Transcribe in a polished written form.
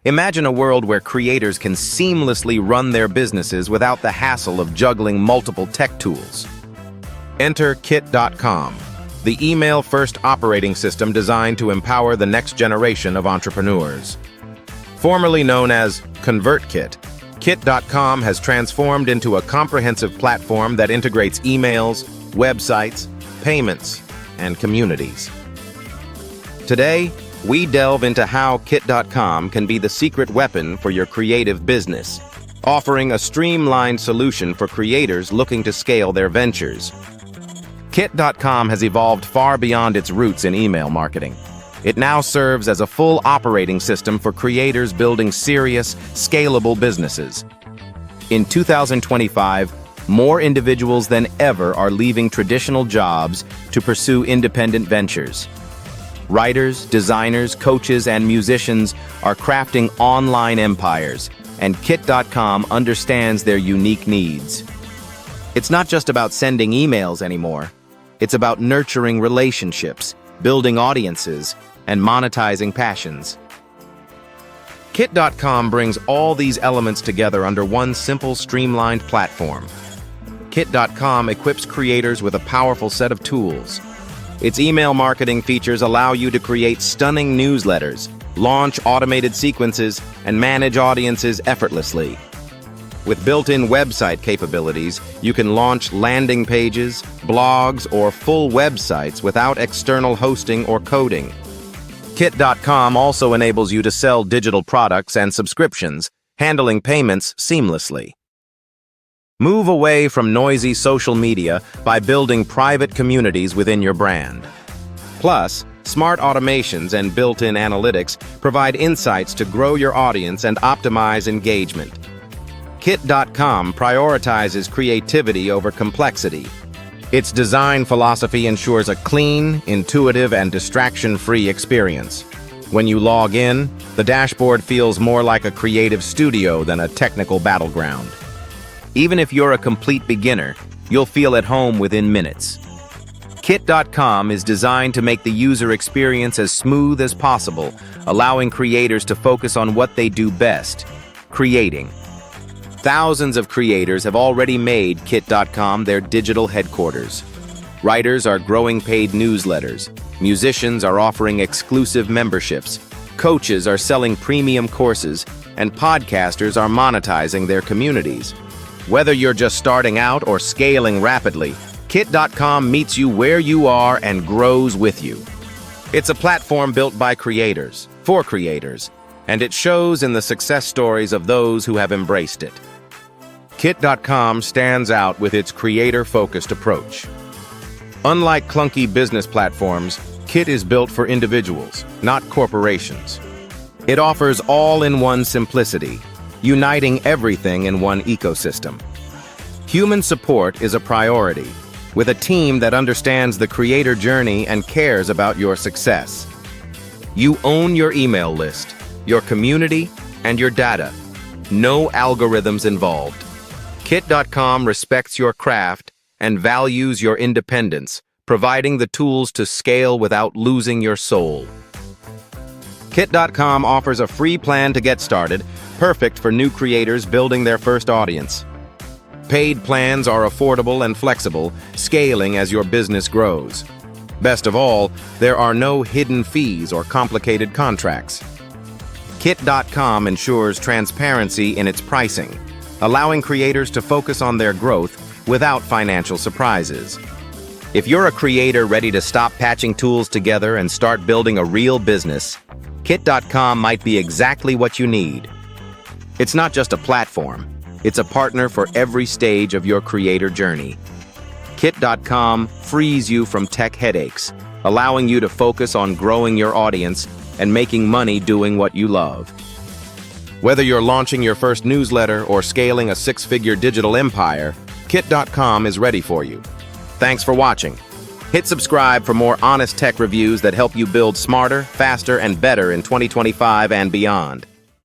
Imagine a world where creators can seamlessly run their businesses without the hassle of juggling multiple tech tools. Enter Kit.com, the email-first operating system designed to empower the next generation of entrepreneurs. Formerly known as ConvertKit, Kit.com has transformed into a comprehensive platform that integrates emails, websites, payments, and communities. Today, we delve into how Kit.com can be the secret weapon for your creative business, offering a streamlined solution for creators looking to scale their ventures. Kit.com has evolved far beyond its roots in email marketing. It now serves as a full operating system for creators building serious, scalable businesses. In 2025, more individuals than ever are leaving traditional jobs to pursue independent ventures. Writers, designers, coaches, and musicians are crafting online empires, and Kit.com understands their unique needs. It's not just about sending emails anymore. It's about nurturing relationships, building audiences, and monetizing passions. Kit.com brings all these elements together under one simple, streamlined platform. Kit.com equips creators with a powerful set of tools. Its email marketing features allow you to create stunning newsletters, launch automated sequences, and manage audiences effortlessly. With built-in website capabilities, you can launch landing pages, blogs, or full websites without external hosting or coding. Kit.com also enables you to sell digital products and subscriptions, handling payments seamlessly. Move away from noisy social media by building private communities within your brand. Plus, smart automations and built-in analytics provide insights to grow your audience and optimize engagement. Kit.com prioritizes creativity over complexity. Its design philosophy ensures a clean, intuitive, and distraction-free experience. When you log in, the dashboard feels more like a creative studio than a technical battleground. Even if you're a complete beginner, you'll feel at home within minutes. Kit.com is designed to make the user experience as smooth as possible, allowing creators to focus on what they do best: creating. Thousands of creators have already made Kit.com their digital headquarters. Writers are growing paid newsletters, musicians are offering exclusive memberships, coaches are selling premium courses, and podcasters are monetizing their communities. Whether you're just starting out or scaling rapidly, Kit.com meets you where you are and grows with you. It's a platform built by creators, for creators, and it shows in the success stories of those who have embraced it. Kit.com stands out with its creator-focused approach. Unlike clunky business platforms, Kit is built for individuals, not corporations. It offers all-in-one simplicity, uniting everything in one ecosystem. Human support is a priority, with a team that understands the creator journey and cares about your success. You own your email list, your community, and your data. No algorithms involved. Kit.com respects your craft and values your independence, providing the tools to scale without losing your soul. Kit.com offers a free plan to get started, perfect for new creators building their first audience. Paid plans are affordable and flexible, scaling as your business grows. Best of all, there are no hidden fees or complicated contracts. Kit.com ensures transparency in its pricing, allowing creators to focus on their growth without financial surprises. If you're a creator ready to stop patching tools together and start building a real business, Kit.com might be exactly what you need. It's not just a platform, it's a partner for every stage of your creator journey. Kit.com frees you from tech headaches, allowing you to focus on growing your audience and making money doing what you love. Whether you're launching your first newsletter or scaling a six-figure digital empire, Kit.com is ready for you. Thanks for watching. Hit subscribe for more honest tech reviews that help you build smarter, faster, and better in 2025 and beyond.